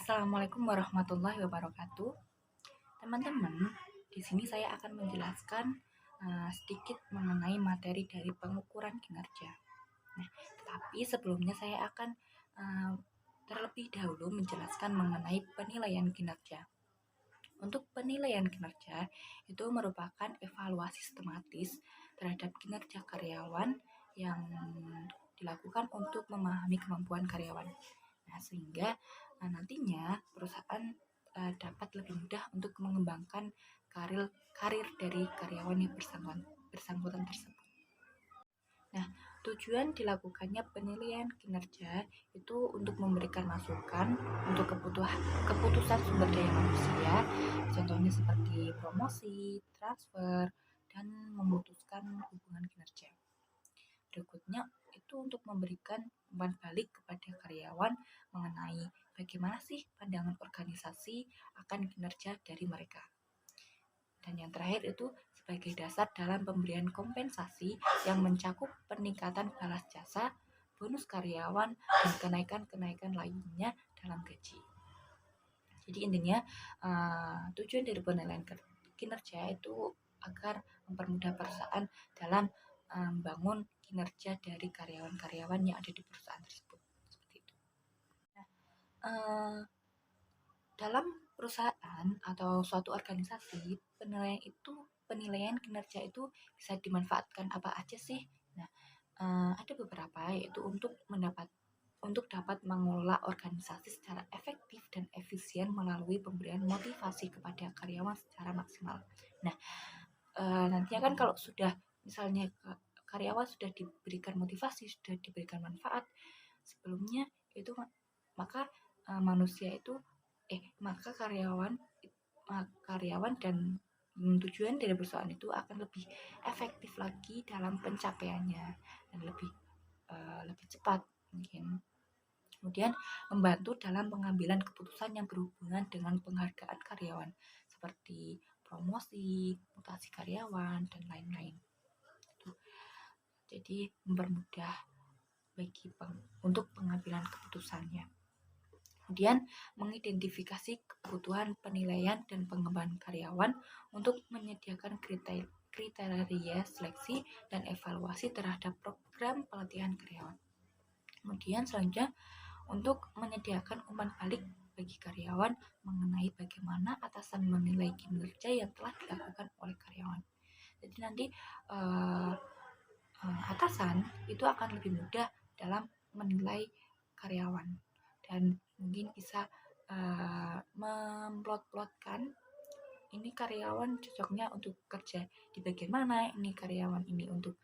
Assalamualaikum warahmatullahi wabarakatuh. Teman-teman, di sini saya akan menjelaskan sedikit mengenai materi dari pengukuran kinerja. Nah, tetapi sebelumnya saya akan terlebih dahulu menjelaskan mengenai penilaian kinerja. Untuk penilaian kinerja itu merupakan evaluasi sistematis terhadap kinerja karyawan yang dilakukan untuk memahami kemampuan karyawan. Nah, sehingga nantinya perusahaan dapat lebih mudah untuk mengembangkan karir dari karyawan yang bersangkutan tersebut. Nah, tujuan dilakukannya penilaian kinerja itu untuk memberikan masukan untuk keputusan sumber daya manusia, contohnya seperti promosi, transfer, dan memutuskan hubungan kinerja. Berikutnya itu untuk memberikan umpan balik kepada karyawan mengenai bagaimana sih pandangan organisasi akan kinerja dari mereka. Dan yang terakhir itu sebagai dasar dalam pemberian kompensasi yang mencakup peningkatan balas jasa, bonus karyawan, dan kenaikan-kenaikan lainnya dalam gaji. Jadi intinya tujuan dari penilaian kinerja itu agar mempermudah perusahaan dalam membangun kinerja dari karyawan-karyawan yang ada di perusahaan tersebut. Seperti itu. Nah, dalam perusahaan atau suatu organisasi, penilaian kinerja itu bisa dimanfaatkan apa aja sih? Nah, ada beberapa, yaitu untuk dapat mengelola organisasi secara efektif dan efisien melalui pemberian motivasi kepada karyawan secara maksimal. Nah, nantinya kan kalau sudah misalnya karyawan sudah diberikan motivasi, sudah diberikan manfaat sebelumnya itu, maka maka karyawan dan tujuan dari perusahaan itu akan lebih efektif lagi dalam pencapaiannya dan lebih cepat mungkin. Kemudian membantu dalam pengambilan keputusan yang berhubungan dengan penghargaan karyawan seperti promosi, mutasi karyawan, dan lain-lain. Jadi mempermudah untuk pengambilan keputusannya. Kemudian mengidentifikasi kebutuhan penilaian dan pengembangan karyawan untuk menyediakan kriteria seleksi dan evaluasi terhadap program pelatihan karyawan. Kemudian selanjutnya untuk menyediakan umpan balik bagi karyawan mengenai bagaimana atasan menilai kinerja yang telah dilakukan oleh karyawan. Jadi nanti atasan itu akan lebih mudah dalam menilai karyawan dan mungkin bisa memplot-plotkan ini karyawan cocoknya untuk kerja di bagian mana, ini karyawan ini untuk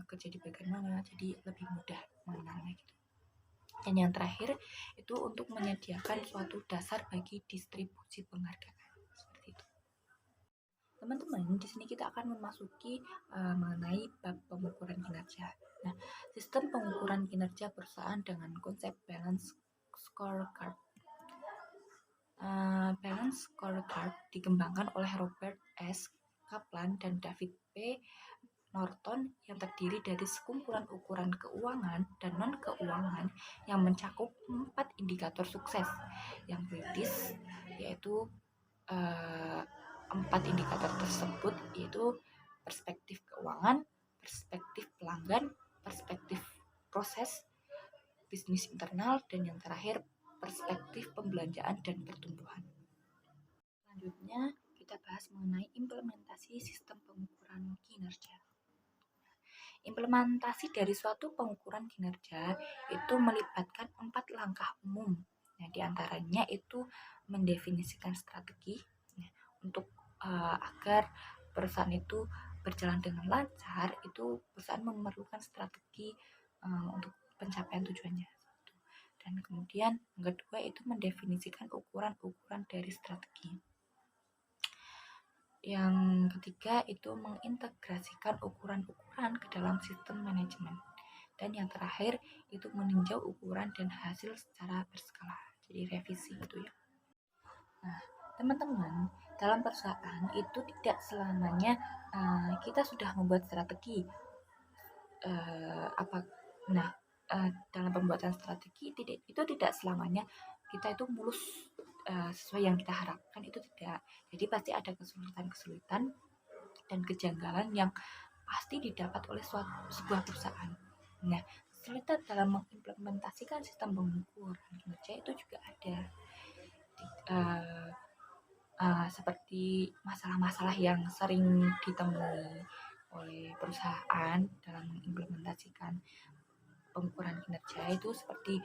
kerja di bagian mana, jadi lebih mudah mengenalnya gitu. Dan yang terakhir itu untuk menyediakan suatu dasar bagi distribusi penghargaan. Seperti itu. Teman-teman, di sini kita akan memasuki mengenai bab pengukuran kinerja. Nah, sistem pengukuran kinerja perusahaan dengan konsep balance scorecard. Balance scorecard dikembangkan oleh Robert S. Kaplan dan David P. Norton yang terdiri dari sekumpulan ukuran keuangan dan non-keuangan yang mencakup 4 indikator sukses yang kritis, yaitu 4 indikator tersebut yaitu perspektif keuangan, perspektif pelanggan, perspektif proses bisnis internal, dan yang terakhir perspektif pembelanjaan dan pertumbuhan. Selanjutnya kita bahas mengenai implementasi sistem pengukuran kinerja. Implementasi dari suatu pengukuran kinerja itu melibatkan 4 langkah umum. Nah, diantaranya itu mendefinisikan strategi untuk agar perusahaan itu berjalan dengan lancar. Itu perusahaan memerlukan strategi untuk pencapaian tujuannya. Dan kemudian yang kedua itu mendefinisikan ukuran-ukuran dari strategi. Yang ketiga itu mengintegrasikan ukuran-ukuran ke dalam sistem manajemen. Dan yang terakhir itu meninjau ukuran dan hasil secara berskala. Jadi revisi gitu ya. Nah, teman-teman, dalam perusahaan itu tidak selamanya kita sudah membuat strategi. Dalam pembuatan strategi itu tidak selamanya kita itu mulus sesuai yang kita harapkan, itu tidak. Jadi pasti ada kesulitan-kesulitan dan kejanggalan yang pasti didapat oleh sebuah perusahaan. Nah, kesulitan dalam mengimplementasikan sistem pengukuran kinerja itu juga ada. Uh, Seperti masalah-masalah yang sering ditemui oleh perusahaan dalam mengimplementasikan pengukuran kinerja itu seperti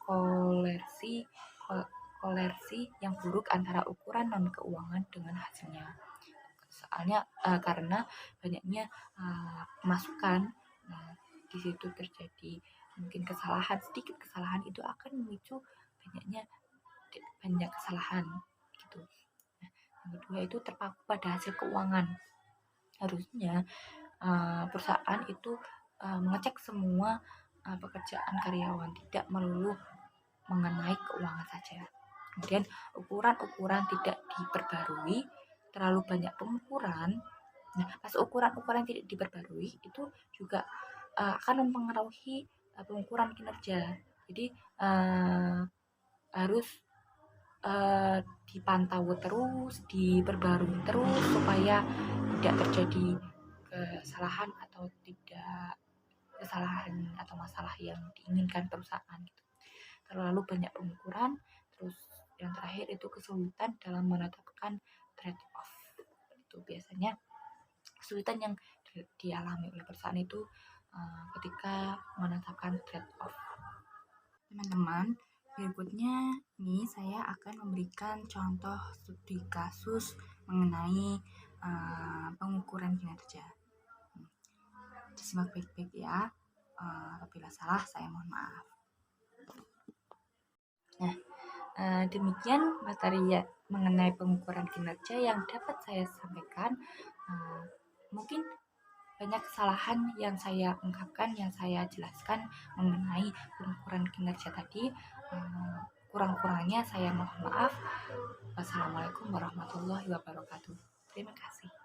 kolersi kolersi yang buruk antara ukuran non keuangan dengan hasilnya. Soalnya karena banyaknya masukan, di situ terjadi mungkin kesalahan, sedikit kesalahan itu akan memicu banyak kesalahan gitu. Nah, yang kedua itu terpaku pada hasil keuangan. Harusnya perusahaan itu mengecek semua pekerjaan karyawan, tidak melulu mengenai keuangan saja. Kemudian ukuran-ukuran tidak diperbarui, terlalu banyak pengukuran. Nah, pas ukuran-ukuran tidak diperbarui itu juga akan mempengaruhi pengukuran kinerja. Jadi harus dipantau terus, diperbarui terus supaya tidak terjadi kesalahan atau masalah yang diinginkan perusahaan gitu. Terlalu banyak pengukuran, terus yang terakhir itu kesulitan dalam menetapkan trade off. Itu biasanya kesulitan yang dialami oleh perusahaan itu ketika menetapkan trade off. Teman-teman, berikutnya ini saya akan memberikan contoh studi kasus mengenai pengukuran kinerja. Disimak baik-baik ya. Apabila salah, saya mohon maaf. Nah, demikian materi mengenai pengukuran kinerja yang dapat saya sampaikan. Mungkin banyak kesalahan yang saya ungkapkan, yang saya jelaskan mengenai pengukuran kinerja tadi. Kurang-kurangnya saya mohon maaf. Wassalamualaikum warahmatullahi wabarakatuh. Terima kasih.